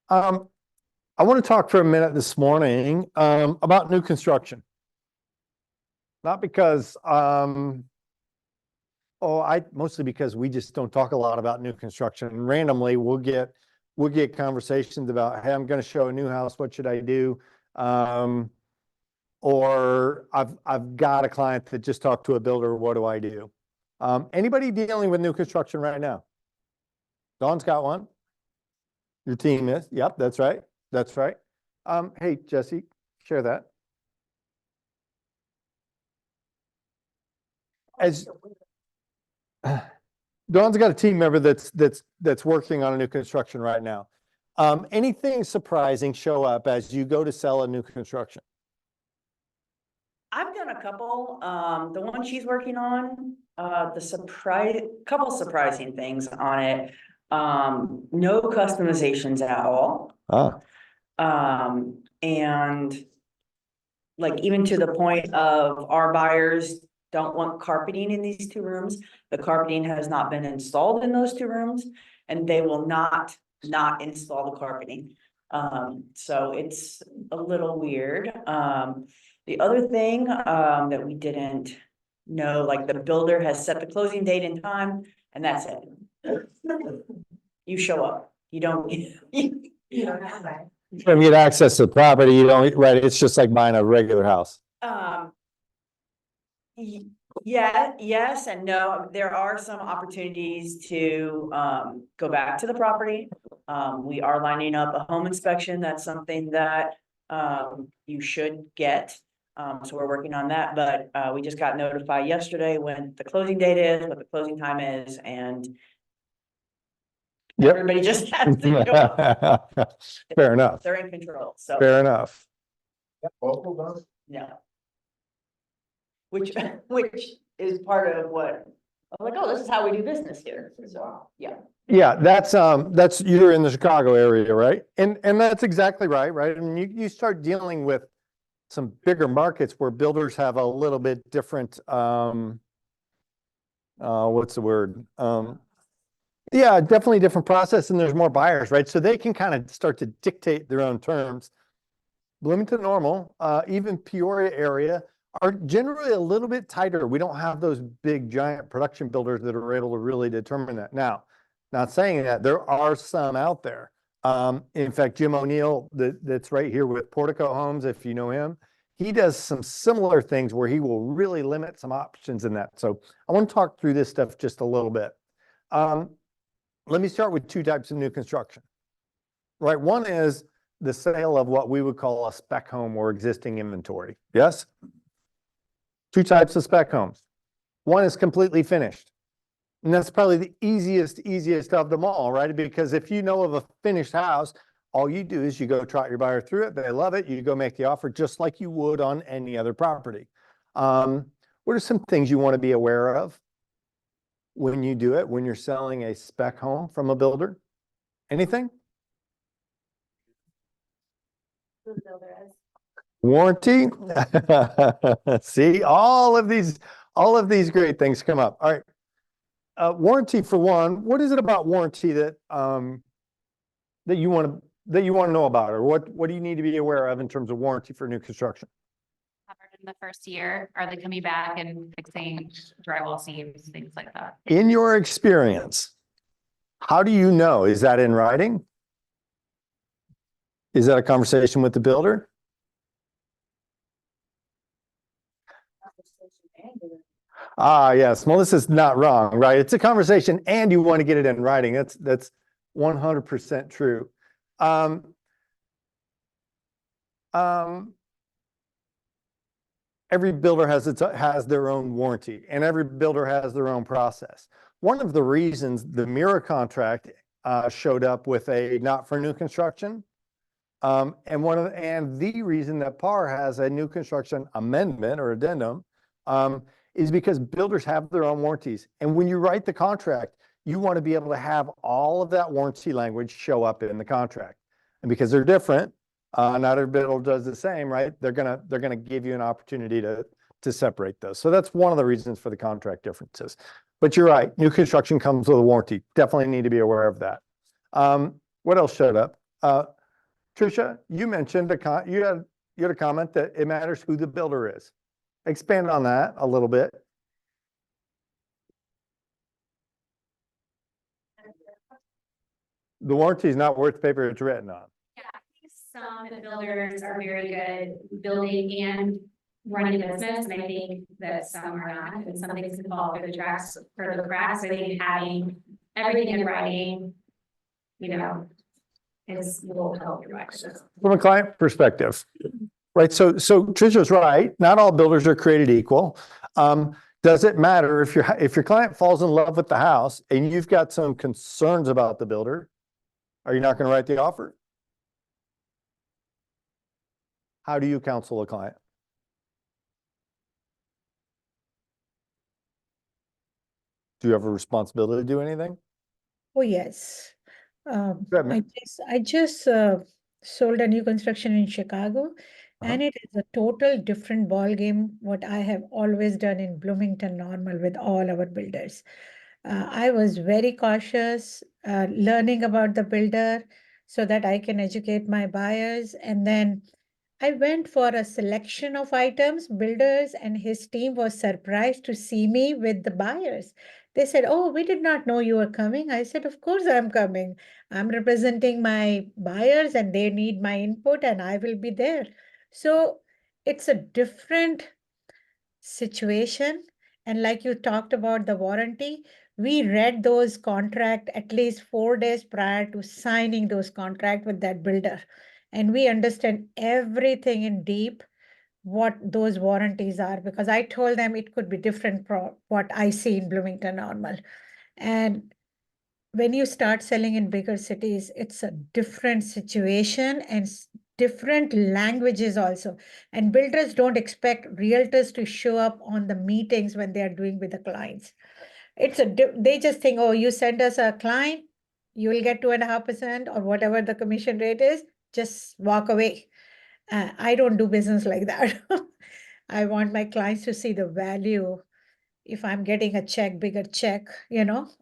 Um, I want to talk for a minute this morning, about new construction. Not because, mostly because we just don't talk a lot about new construction. And randomly, we'll get conversations about, hey, I'm going to show a new house. What should I do? Or I've got a client that just talked to a builder. What do I do? Anybody dealing with new construction right now? Dawn's got one. Your team is. Yep, that's right. That's right. Hey, Jesse, share that. As Dawn's got a team member that's working on a new construction right now. Anything surprising show up as you go to sell a new construction? I've done a couple. The one she's working on, couple surprising things on it. No customizations at all. Ah, And like even to the point of our buyers don't want carpeting in these two rooms. The carpeting has not been installed in those two rooms and they will not install the carpeting. So it's a little weird. The other thing, that we didn't know, like the builder has set the closing date and time and that's it. You show up, you don't. You don't have that. you don't get access to the property, you don't, right? It's just like buying a regular house. Yeah, yes and no. There are some opportunities to go back to the property. We are lining up a home inspection. That's something that you should get. So we're working on that, but we just got notified yesterday when the closing date is, what the closing time is, and Yep. everybody just has to show up. Fair enough. They're in control, so. Fair enough. Yeah. Which is part of what, I'm like, oh, this is how we do business here, so, yeah. Yeah, that's you're in the Chicago area, right? And that's exactly right, right? I mean, you start dealing with some bigger markets where builders have a little bit different, what's the word? Yeah, definitely different process, and there's more buyers, right? So they can kind of start to dictate their own terms. Bloomington Normal, even Peoria area are generally a little bit tighter. We don't have those big giant production builders that are able to really determine that. Now, not saying that, there are some out there. In fact, Jim O'Neill, that's right here with Portico Homes, if you know him, he does some similar things where he will really limit some options in that. So I want to talk through this stuff just a little bit. Let me start with two types of new construction, right? One is the sale of what we would call a spec home or existing inventory. Yes? Two types of spec homes. One is completely finished. And that's probably the easiest of them all, right? Because if you know of a finished house, all you do is you go trot your buyer through it. They love it. You go make the offer just like you would on any other property. What are some things you want to be aware of when you do it, when you're selling a spec home from a builder? Anything? The builder is. Warranty. See, all of these great things come up. All right. Warranty for one. What is it about warranty that that you want to know about, or what do you need to be aware of in terms of warranty for new construction? Covered in the first year? Are they coming back and fixing drywall seams, things like that? In your experience, how do you know? Is that in writing? Is that a conversation with the builder? Ah, yes, Melissa's not wrong, right? It's a conversation and you want to get it in writing. That's 100% true. Every builder has their own warranty, and every builder has their own process. One of the reasons the Mira contract showed up with a not for new construction, and the reason that PAR has a new construction amendment or addendum, is because builders have their own warranties. And when you write the contract, you want to be able to have all of that warranty language show up in the contract. And because they're different, not every builder does the same, right? They're gonna give you an opportunity to separate those. So that's one of the reasons for the contract differences. But you're right, new construction comes with a warranty. Definitely need to be aware of that. What else showed up? Tricia, you mentioned you had a comment that it matters who the builder is. Expand on that a little bit. The warranty is not worth the paper it's written on. Yeah, I think some builders are very good building and running a business, and I think that some are not, and some things can fall through the cracks, I think having everything in writing, will help your actions. From a client perspective, right? So Tricia's right. Not all builders are created equal. Does it matter if your client falls in love with the house and you've got some concerns about the builder? Are you not going to write the offer? How do you counsel a client? Do you have a responsibility to do anything? Oh, yes. Go ahead, ma'am. I just sold a new construction in Chicago, and it is a total different ball game what I have always done in Bloomington Normal with all our builders. I was very cautious, learning about the builder so that I can educate my buyers. And then I went for a selection of items. Builders and his team was surprised to see me with the buyers. They said, "Oh, we did not know you were coming." I said, "Of course I'm coming. I'm representing my buyers and they need my input and I will be there." So it's a different situation. And like you talked about the warranty, we read those contract at least 4 days prior to signing those contract with that builder. And we understand everything in deep what those warranties are, because I told them it could be different from what I see in Bloomington Normal. And when you start selling in bigger cities, it's a different situation and different languages also. And builders don't expect realtors to show up on the meetings when they are doing with the clients. They just think, "Oh, you send us a client, you will get 2.5% or whatever the commission rate is, just walk away." I don't do business like that. I want my clients to see the value. If I'm getting a check, bigger check,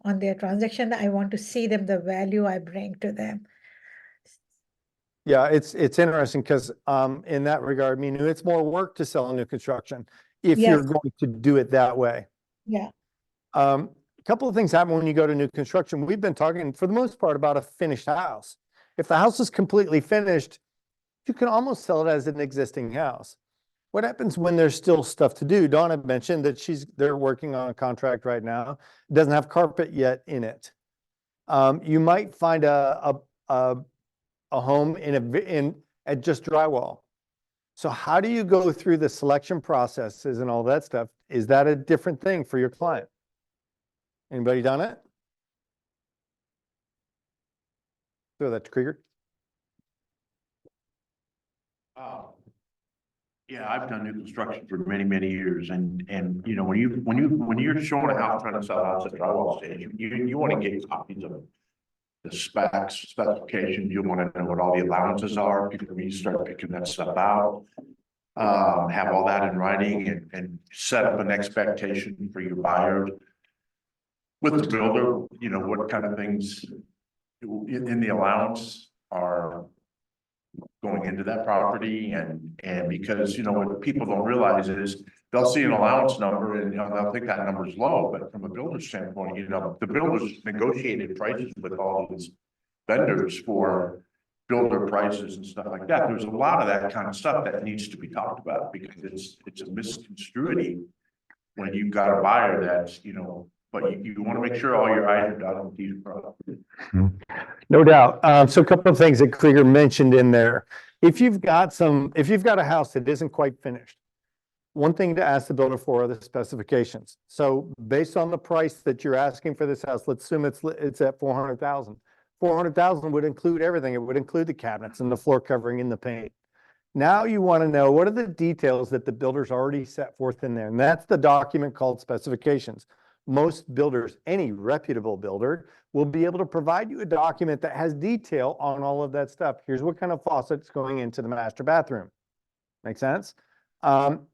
on their transaction, I want to see them the value I bring to them. Yeah, it's interesting because in that regard, I mean, it's more work to sell a new construction if you're Yes. going to do it that way. Yeah. A couple of things happen when you go to new construction. We've been talking for the most part about a finished house. If the house is completely finished, you can almost sell it as an existing house. What happens when there's still stuff to do? Dawn had mentioned that they're working on a contract right now. It doesn't have carpet yet in it. You might find a home at just drywall. So how do you go through the selection processes and all that stuff? Is that a different thing for your client? Anybody done it? Throw that to Krieger. Yeah, I've done new construction for many, many years, and when you're showing a house, trying to sell a house at drywall stage, you want to get copies of the specifications. You want to know what all the allowances are before you start picking that stuff out. Have all that in writing and set up an expectation for your buyers. With the builder, what kind of things in the allowance are going into that property, and because what people don't realize is they'll see an allowance number and they'll think that number is low, but from a builder standpoint, the builders negotiated prices with all these vendors for builder prices and stuff like that. There's a lot of that kind of stuff that needs to be talked about because it's a misconstruity when you've got a buyer that's but you want to make sure all your I's are dotted and T's are crossed. No doubt. So a couple of things that Krieger mentioned in there. If you've got a house that isn't quite finished, one thing to ask the builder for are the specifications. So based on the price that you're asking for this house, let's assume it's at 400,000. 400,000 would include everything. It would include the cabinets and the floor covering and the paint. Now you want to know what are the details that the builder's already set forth in there. And that's the document called specifications. Most builders, any reputable builder, will be able to provide you a document that has detail on all of that stuff. Here's what kind of faucet's going into the master bathroom. Make sense?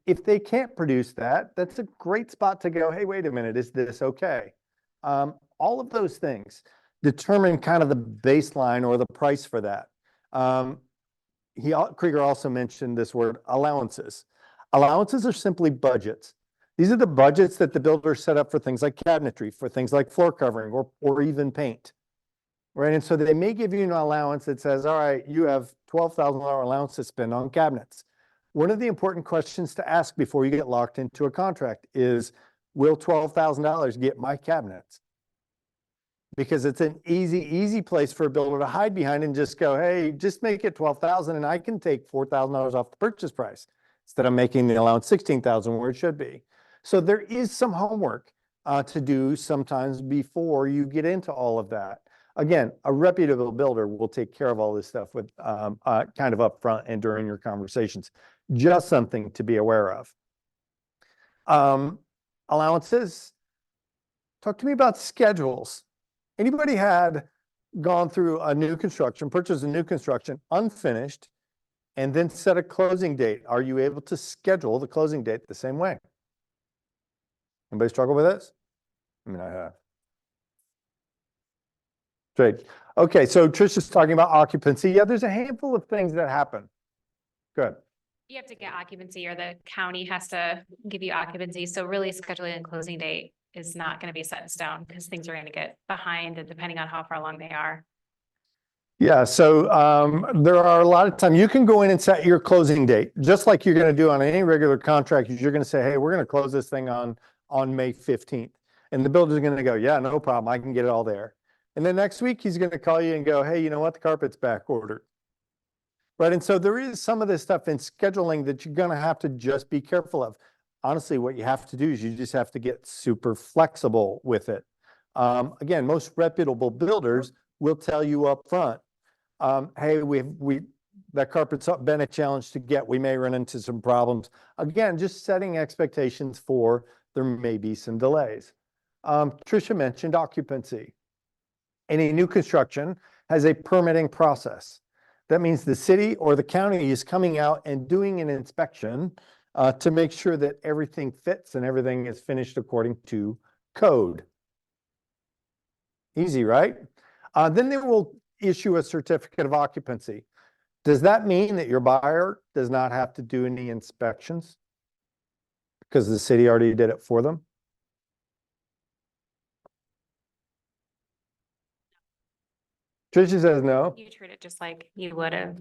If they can't produce that, that's a great spot to go, "Hey, wait a minute, is this okay?" All of those things determine kind of the baseline or the price for that. Krieger also mentioned this word allowances. Allowances are simply budgets. These are the budgets that the builder set up for things like cabinetry, for things like floor covering, or even paint. Right, and so they may give you an allowance that says, all right, you have $12,000 allowance to spend on cabinets. One of the important questions to ask before you get locked into a contract is, will $12,000 get my cabinets? Because it's an easy place for a builder to hide behind and just go, hey, just make it 12,000 and I can take $4,000 off the purchase price instead of making the allowance 16,000 where it should be. So there is some homework to do sometimes before you get into all of that. Again, a reputable builder will take care of all this stuff with kind of upfront and during your conversations. Just something to be aware of. Allowances. Talk to me about schedules. Anybody had gone through a new construction, purchased a new construction, unfinished, and then set a closing date? Are you able to schedule the closing date the same way? Anybody struggle with this? I mean, I have. Great. Okay, so Trish is talking about occupancy. Yeah, there's a handful of things that happen. Good. You have to get occupancy, or the county has to give you occupancy. So really scheduling a closing date is not going to be set in stone because things are going to get behind, and depending on how far along they are. Yeah, so there are a lot of times you can go in and set your closing date, just like you're going to do on any regular contract. You're going to say, hey, we're going to close this thing on May 15th. And the builder's going to go, yeah, no problem. I can get it all there. And then next week, he's going to call you and go, hey, you know what? The carpet's back ordered. Right. And so there is some of this stuff in scheduling that you're going to have to just be careful of. Honestly, what you have to do is you just have to get super flexible with it. Again, most reputable builders will tell you up front, hey, that carpet's been a challenge to get. We may run into some problems. Again, just setting expectations for there may be some delays. Tricia mentioned occupancy. Any new construction has a permitting process. That means the city or the county is coming out and doing an inspection to make sure that everything fits and everything is finished according to code. Easy, right? Then they will issue a certificate of occupancy. Does that mean that your buyer does not have to do any inspections because the city already did it for them? Tricia says no. You treat it just like you would have,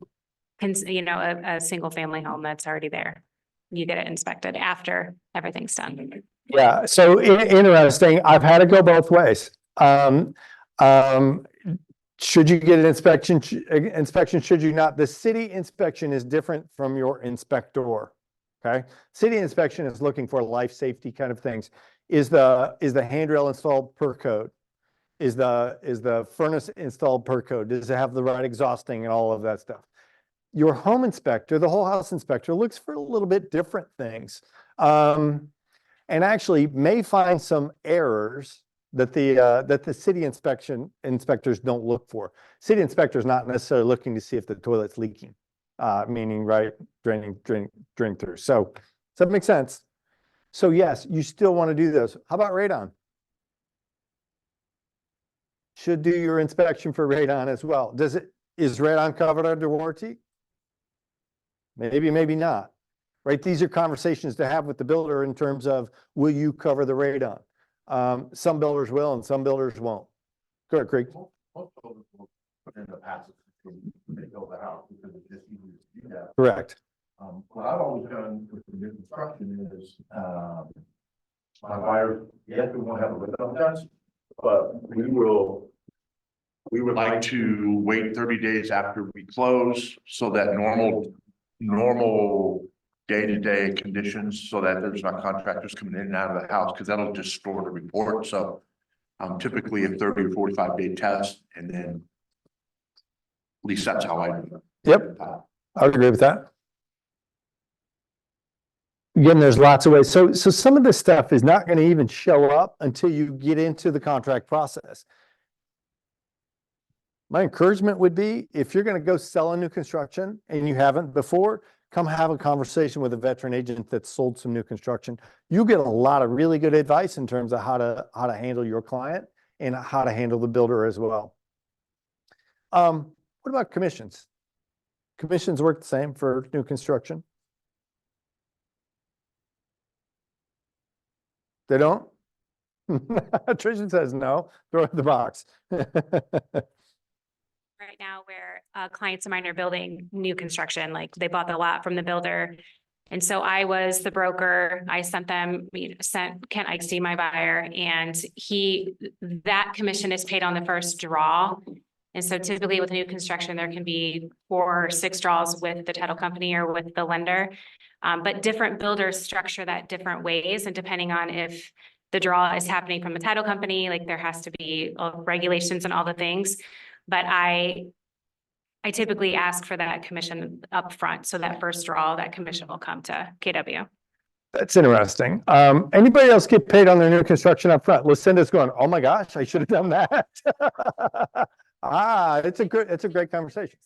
a single family home that's already there. You get it inspected after everything's done. Yeah, so interesting. I've had it go both ways. Should you get an inspection? Should you not? The city inspection is different from your inspector. Okay, city inspection is looking for life safety kind of things. Is the handrail installed per code? Is the furnace installed per code? Does it have the right exhausting and all of that stuff? Your home inspector, the whole house inspector, looks for a little bit different things, and actually may find some errors that the city inspectors don't look for. City inspectors not necessarily looking to see if the toilet's leaking, meaning right draining through. So does that make sense? So yes, you still want to do those. How about radon? Should do your inspection for radon as well. Is radon covered under warranty? Maybe, maybe not. Right? These are conversations to have with the builder in terms of, will you cover the radon? Some builders will and some builders won't. Go ahead, Craig. Most builders will put in the passive system when they build the house because it's just easier to do that. Correct. What I've always done with the new construction is, my buyers, yes, we won't have a radon test, but we would like to wait 30 days after we close so that normal day-to-day conditions, so that there's not contractors coming in and out of the house, because that'll distort the report. So typically a 30 or 45 day test, and then at least that's how I do it. Yep, I would agree with that. Again, there's lots of ways. So some of this stuff is not going to even show up until you get into the contract process. My encouragement would be, if you're going to go sell a new construction and you haven't before, come have a conversation with a veteran agent that's sold some new construction. You get a lot of really good advice in terms of how to handle your client and how to handle the builder as well. What about commissions? Commissions work the same for new construction? They don't? Tricia says no, throw it in the box. Right now where clients of mine are building new construction, like they bought the lot from the builder. And so I was the broker. I sent them, sent Kent Ikesty, my buyer, and that commission is paid on the first draw. And so typically with new construction, there can be 4 or 6 draws with the title company or with the lender. But different builders structure that different ways, and depending on if the draw is happening from the title company, like there has to be regulations and all the things. But I typically ask for that commission up front, so that first draw, that commission will come to KW. That's interesting. Anybody else get paid on their new construction up front? Lucinda's going, oh my gosh, I should have done that. It's a great conversation.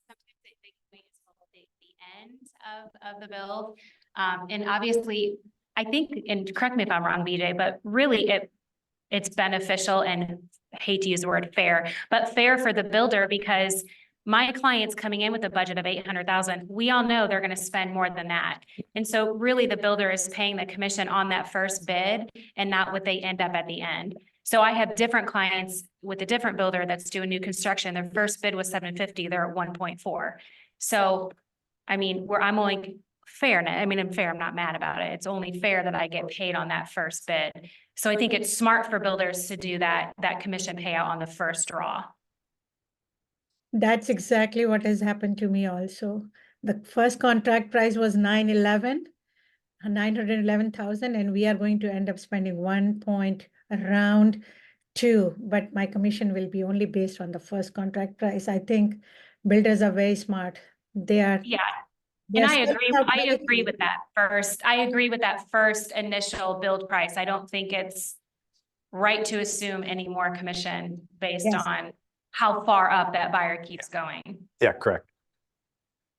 Sometimes they wait until the end of the build. And obviously, I think, and correct me if I'm wrong, BJ, but really it's beneficial, and I hate to use the word fair, but fair for the builder, because my client's coming in with a budget of 800,000. We all know they're going to spend more than that. And so really the builder is paying the commission on that first bid and not what they end up at the end. So I have different clients with a different builder that's doing new construction. Their first bid was 750. They're at 1.4. So, I mean, I'm only fair. I mean, I'm fair. I'm not mad about it. It's only fair that I get paid on that first bid. So I think it's smart for builders to do that commission payout on the first draw. That's exactly what has happened to me also. The first contract price was 911,000, and we are going to end up spending around 2, but my commission will be only based on the first contract price. I think builders are very smart. Yeah. And I agree agree with that first. I agree with that first initial build price. I don't think it's right to assume any more commission based Yes. on how far up that buyer keeps going. Yeah, correct.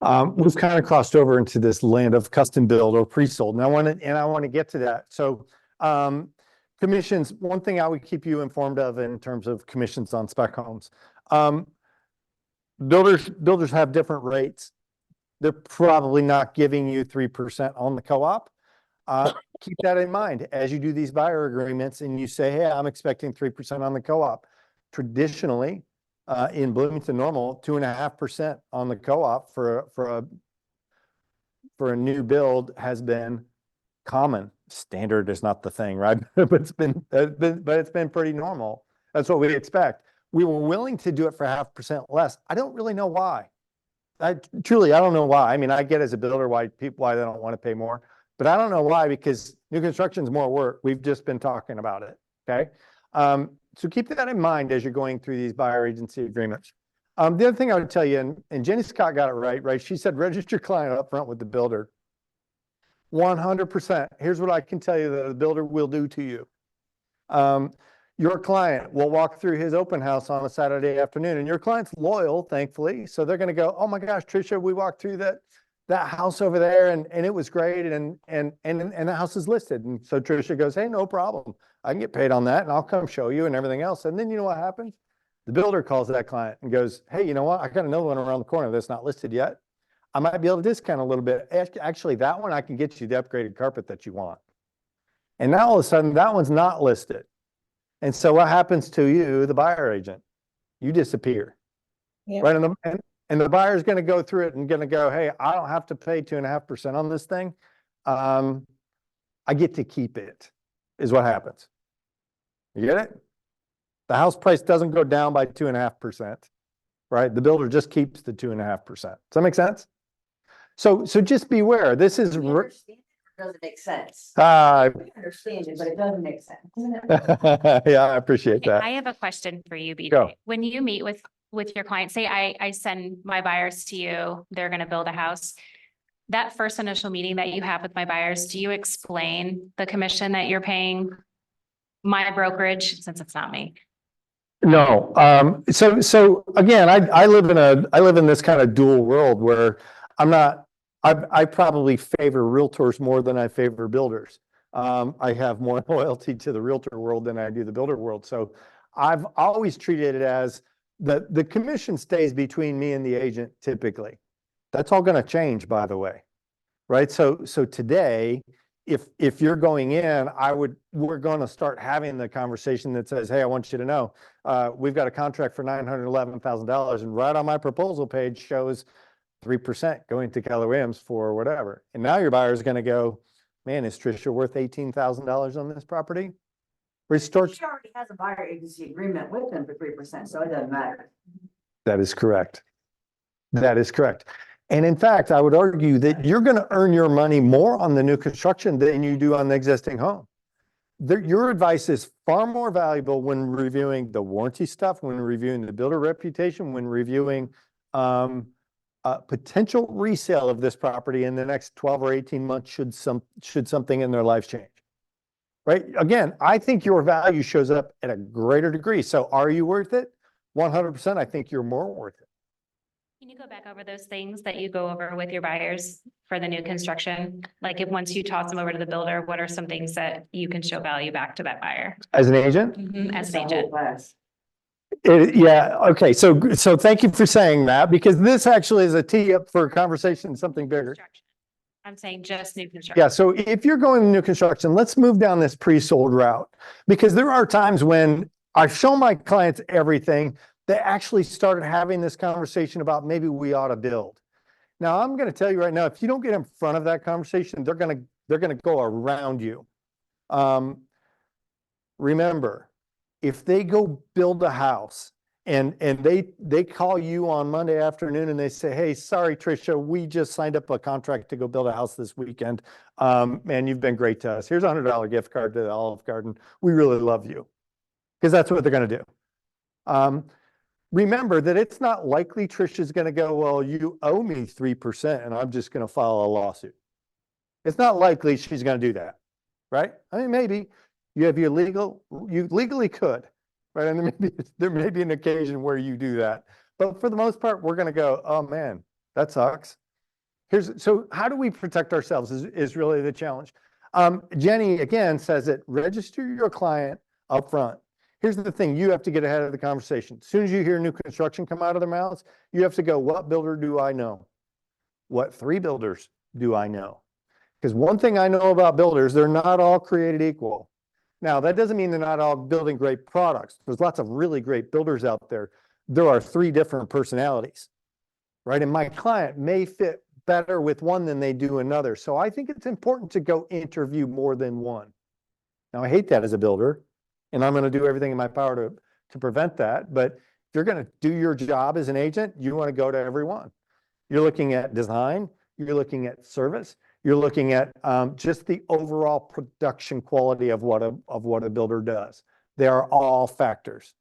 We've kind of crossed over into this land of custom build or pre-sold, and I want to get to that. So, commissions, one thing I would keep you informed of in terms of commissions on spec homes. Builders have different rates. They're probably not giving you 3% on the co-op. Keep that in mind as you do these buyer agreements and you say, hey, I'm expecting 3% on the co-op. Traditionally, in Bloomington Normal, 2.5% on the co-op for a new build has been common. Standard is not the thing, right? But it's been pretty normal. That's what we expect. We were willing to do it for 0.5% less. I don't really know why. I don't know why. I mean, I get as a builder why they don't want to pay more, but I don't know why, because new construction is more work. We've just been talking about it. Okay. So keep that in mind as you're going through these buyer agency agreements. The other thing I would tell you, and Jenny Scott got it right? She said, register your client up front with the builder. 100%. Here's what I can tell you that the builder will do to you. Your client will walk through his open house on a Saturday afternoon, and your client's loyal, thankfully. So they're going to go, oh my gosh, Tricia, we walked through that house over there and it was great. And the house is listed. And so Tricia goes, hey, no problem. I can get paid on that and I'll come show you and everything else. And then you know what happens? The builder calls that client and goes, hey, you know what? I got another one around the corner that's not listed yet. I might be able to discount a little bit. Actually, that one, I can get you the upgraded carpet that you want. And now all of a sudden that one's not listed. And so what happens to you, the buyer agent? You disappear. Yeah. Right? And the buyer's going to go through it and going to go, hey, I don't have to pay 2.5% on this thing. I get to keep it, is what happens. You get it? The house price doesn't go down by 2.5%, right? The builder just keeps the 2.5%. Does that make sense? So just beware. This is. We understand it, or does it make sense? We understand it, but it doesn't make sense. Yeah, I appreciate that. I have a question for you, BJ. Go. When you meet with your client, say I send my buyers to you, they're going to build a house. That first initial meeting that you have with my buyers, do you explain the commission that you're paying my brokerage, since it's not me? No. So again, I live in this kind of dual world where I probably favor realtors more than I favor builders. I have more loyalty to the realtor world than I do the builder world. So I've always treated it as The commission stays between me and the agent typically. That's all gonna change, by the way. Right? So today, if you're going in, we're gonna start having the conversation that says, hey, I want you to know, we've got a contract for $911,000 and right on my proposal page shows 3% going to Keller Williams for whatever. And now your buyer's gonna go, man, is Tricia worth $18,000 on this property? Restart. She already has a buyer agency agreement with them for 3%, so it doesn't matter. That is correct. That is correct. And in fact, I would argue that you're going to earn your money more on the new construction than you do on the existing home. Your advice is far more valuable when reviewing the warranty stuff, when reviewing the builder reputation, when reviewing potential resale of this property in the next 12 or 18 months should something in their life change. Right? Again, I think your value shows up at a greater degree. So are you worth it? 100%. I think you're more worth it. Can you go back over those things that you go over with your buyers for the new construction? Like if once you toss them over to the builder, what are some things that you can show value back to that buyer? As an agent? As an agent? Yeah, okay. So thank you for saying that because this actually is a tee up for a conversation, something bigger. Construction. I'm saying just new construction. Yeah, so if you're going to new construction, let's move down this pre-sold route because there are times when I've shown my clients everything. They actually started having this conversation about maybe we ought to build. Now, I'm going to tell you right now, if you don't get in front of that conversation, they're going to go around you. Remember, if they go build a house and they call you on Monday afternoon and they say, hey, sorry, Tricia, we just signed up a contract to go build a house this weekend. Man, you've been great to us. Here's a $100 gift card to the Olive Garden. We really love you. Because that's what they're going to do. Remember that it's not likely Tricia's going to go, well, you owe me 3% and I'm just going to file a lawsuit. It's not likely she's going to do that, right? I mean, maybe you legally could, right? And there may be an occasion where you do that. But for the most part, we're going to go, oh man, that sucks. So how do we protect ourselves is really the challenge. Jenny, again, says that register your client up front. Here's the thing, you have to get ahead of the conversation. As soon as you hear new construction come out of their mouths, you have to go, what builder do I know? What 3 builders do I know? Because one thing I know about builders, they're not all created equal. Now, that doesn't mean they're not all building great products. There's lots of really great builders out there. There are 3 different personalities, right? And my client may fit better with one than they do another. So I think it's important to go interview more than one. Now, I hate that as a builder. And I'm going to do everything in my power to prevent that. But if you're going to do your job as an agent, you want to go to everyone. You're looking at design, you're looking at service, you're looking at just the overall production quality of what a builder does. They are all factors.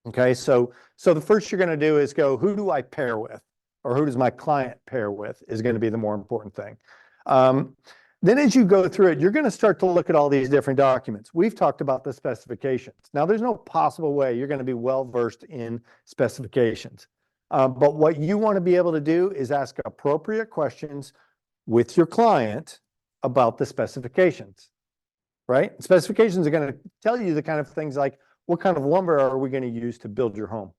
Okay, so the first you're going to do is go, who do I pair with? Or who does my client pair with is going to be the more important thing. Then as you go through it, you're going to start to look at all these different documents. We've talked about the specifications. Now, there's no possible way you're going to be well-versed in specifications. But what you want to be able to do is ask appropriate questions with your client about the specifications, right? Specifications are going to tell you the kind of things like, what kind of lumber are we going to use to build your home,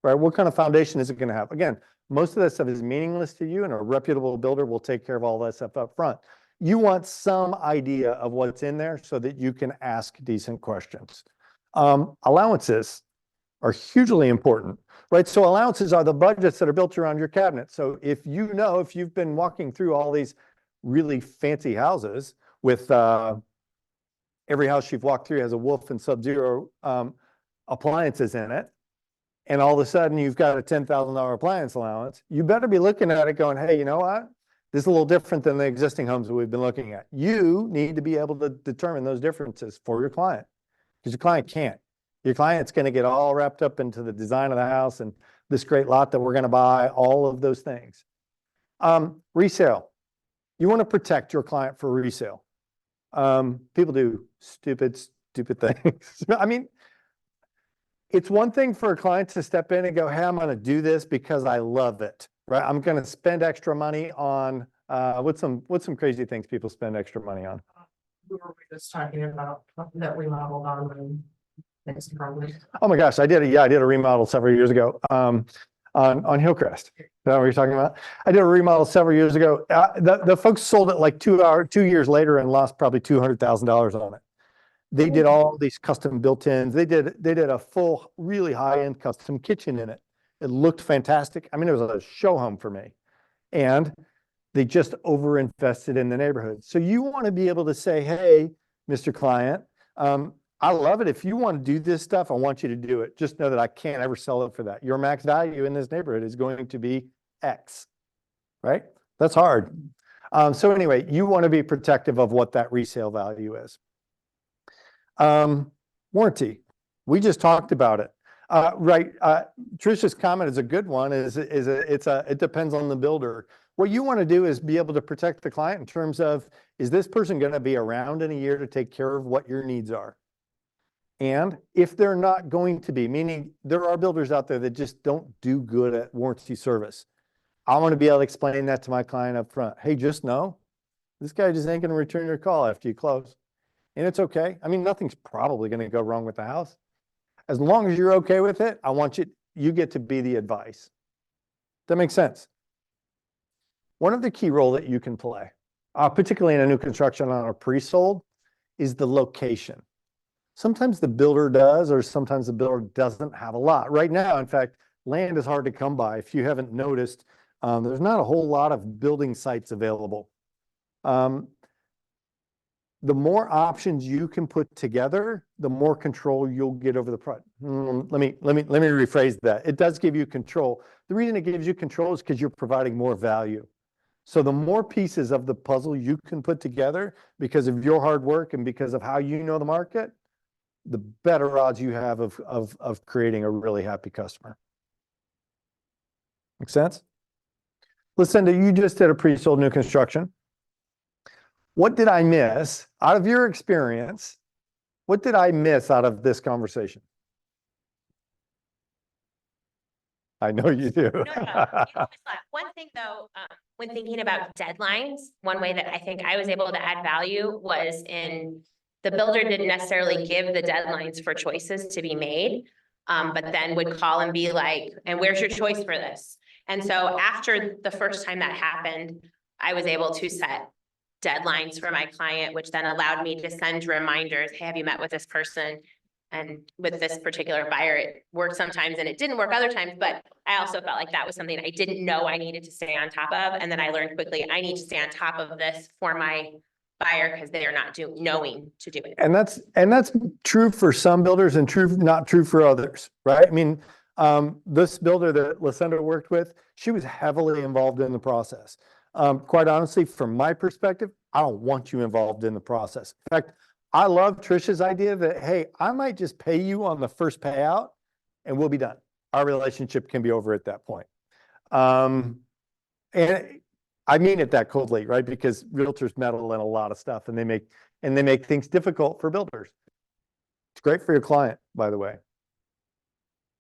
right? What kind of foundation is it going to have? Again, most of that stuff is meaningless to you, and a reputable builder will take care of all that stuff up front. You want some idea of what's in there so that you can ask decent questions. Allowances are hugely important, right? So allowances are the budgets that are built around your cabinet. So if you've been walking through all these really fancy houses with every house you've walked through has a Wolf and Sub-Zero appliances in it, and all of a sudden you've got a $10,000 appliance allowance, you better be looking at it going, hey, you know what? This is a little different than the existing homes that we've been looking at. You need to be able to determine those differences for your client because your client can't. Your client's going to get all wrapped up into the design of the house and this great lot that we're going to buy, all of those things. Resale. You want to protect your client for resale. People do stupid things. I mean, it's one thing for a client to step in and go, hey, I'm going to do this because I love it. Right, I'm going to spend extra money on what's some crazy things people spend extra money on. We were just talking about that we modeled on Oh my gosh, I did a remodel several years ago, on Hillcrest. Is that what you're talking about? I did a remodel several years ago. The folks sold it like 2 years later and lost probably $200,000 on it. They did all these custom built-ins. They did a full, really high-end custom kitchen in it. It looked fantastic. I mean, it was a show home for me. And they just overinvested in the neighborhood. So you want to be able to say, hey, Mr. Client, I love it. If you want to do this stuff, I want you to do it. Just know that I can't ever sell it for that. Your max value in this neighborhood is going to be X, right? That's hard. So anyway, you want to be protective of what that resale value is. Warranty. We just talked about it. Right. Tricia's comment is a good one. It depends on the builder. What you want to do is be able to protect the client in terms of, is this person going to be around in a year to take care of what your needs are? And if they're not going to be, meaning there are builders out there that just don't do good at warranty service. I want to be able to explain that to my client up front. Hey, just know, this guy just ain't going to return your call after you close. And it's okay. I mean, nothing's probably going to go wrong with the house. As long as you're okay with it, I want you get to be the advice. That makes sense. One of the key role that you can play, particularly in a new construction on a pre-sold, is the location. Sometimes the builder does, or sometimes the builder doesn't have a lot. Right now, in fact, land is hard to come by. If you haven't noticed, there's not a whole lot of building sites available. The more options you can put together, the more control you'll get over the project. Let me rephrase that. It does give you control. The reason it gives you control is because you're providing more value. So the more pieces of the puzzle you can put together because of your hard work and because of how you know the market, the better odds you have of creating a really happy customer. Make sense? Lucinda, you just did a pre-sold new construction. What did I miss out of your experience? What did I miss out of this conversation? I know you do. No, you always laugh. One thing though, when thinking about deadlines, one way that I think I was able to add value was in the builder didn't necessarily give the deadlines for choices to be made, but then would call and be like, and where's your choice for this? And so after the first time that happened, I was able to set deadlines for my client, which then allowed me to send reminders. Hey, have you met with this person? And with this particular buyer, it worked sometimes and it didn't work other times, but I also felt like that was something I didn't know I needed to stay on top of. And then I learned quickly, I need to stay on top of this for my buyer because they are not knowing to do it. And that's true for some builders and not true for others, right? I mean, this builder that Lucinda worked with, she was heavily involved in the process. Quite honestly, from my perspective, I don't want you involved in the process. In fact, I love Tricia's idea that, hey, I might just pay you on the first payout and we'll be done. Our relationship can be over at that point. And I mean it that coldly, right? Because realtors meddle in a lot of stuff and they make things difficult for builders. It's great for your client, by the way.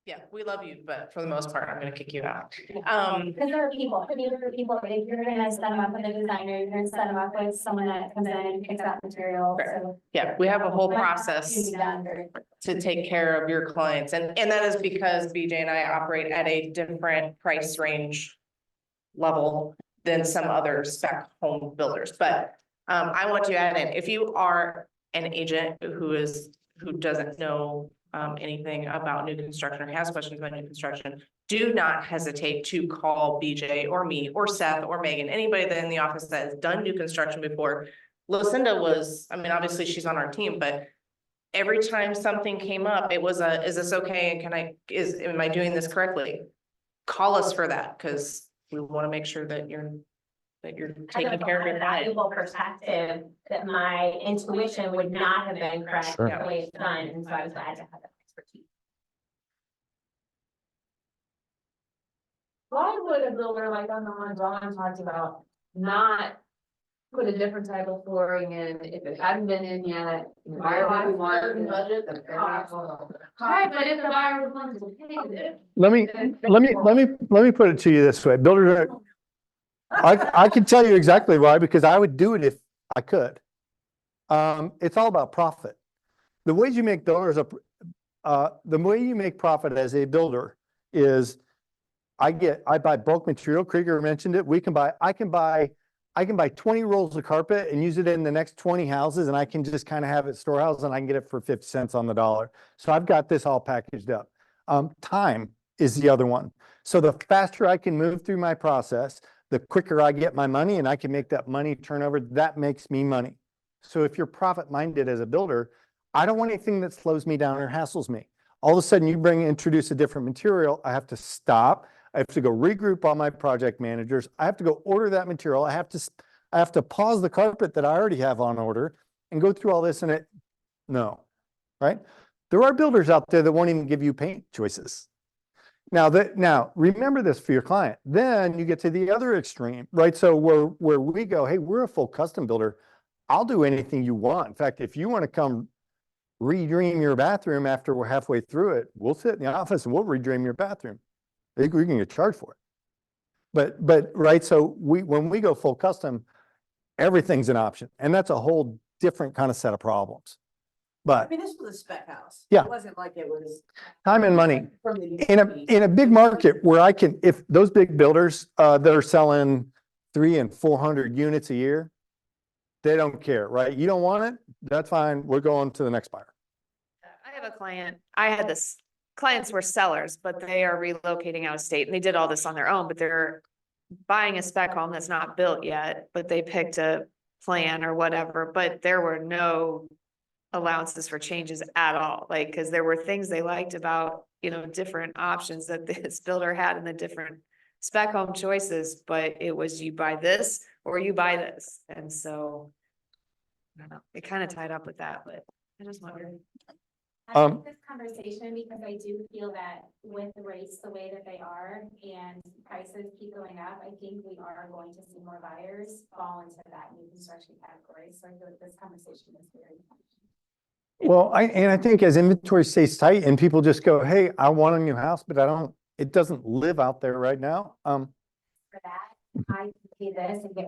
Yeah, we love you, but for the most part, I'm gonna kick you out. Because there are people, if you're gonna set them up with a designer, you're gonna set them up with someone that comes in and picks out material, so. Yeah, we have a whole That process can be done very to take care of your clients, and that is because BJ and I operate at a different price range level than some other spec home builders, but I want to add in, if you are an agent who doesn't know anything about new construction or has questions about new construction, do not hesitate to call BJ or me or Seth or Megan, anybody that in the office that has done new construction before. Lucinda was, I mean, obviously she's on our team, but every time something came up, it was is this okay? And am I doing this correctly? Call us for that, because we want to make sure that you're taking care of your client. valuable perspective that my intuition would not have been correct Sure. the way it's done, and so I was glad to have that expertise. Why would a builder like on the one Ron talked about not put a different type of flooring in if it hadn't been in yet? Why would we want to budget the cost? Right, but if the buyer was willing to pay it. Let me put it to you this way. Builders are, I can tell you exactly why, because I would do it if I could. It's all about profit. The ways you make builders The way you make profit as a builder is I buy bulk material. Krieger mentioned it. I can buy 20 rolls of carpet and use it in the next 20 houses, and I can just kind of have it storehouse and I can get it for 50 cents on the dollar. So I've got this all packaged up. Time is the other one. So the faster I can move through my process, the quicker I get my money and I can make that money turnover. That makes me money. So if you're profit minded as a builder, I don't want anything that slows me down or hassles me. All of a sudden you introduce a different material. I have to stop. I have to go regroup all my project managers. I have to go order that material. I have to pause the carpet that I already have on order and go through all this no, right? There are builders out there that won't even give you paint choices. Now remember this for your client. Then you get to the other extreme, right? So where we go, hey, we're a full custom builder. I'll do anything you want. In fact, if you want to come redream your bathroom after we're halfway through it, we'll sit in the office and we'll redream your bathroom. I think we can get charged for it. But right, so when we go full custom, everything's an option. And that's a whole different kind of set of problems. I But mean, this was a spec house. Yeah. It wasn't like it was. time and money. From the In a big market where if those big builders that are selling 300 and 400 units a year, they don't care, right? You don't want it? That's fine. We're going to the next buyer. I have a client, clients were sellers, but they are relocating out of state and they did all this on their own, but they're buying a spec home that's not built yet, but they picked a plan or whatever, but there were no allowances for changes at all. Like, cause there were things they liked about, different options that this builder had in the different spec home choices, but it was you buy this or you buy this. And so, I don't know, it kind of tied up with that, but I just wondered. I like this conversation because I do feel that with the rates the way that they are and prices keep going up, I think we are going to see more buyers fall into that new construction category. So I feel like this conversation is very. Well, I think as inventory stays tight and people just go, hey, I want a new house, but it doesn't live out there right now. For that, I pay this and get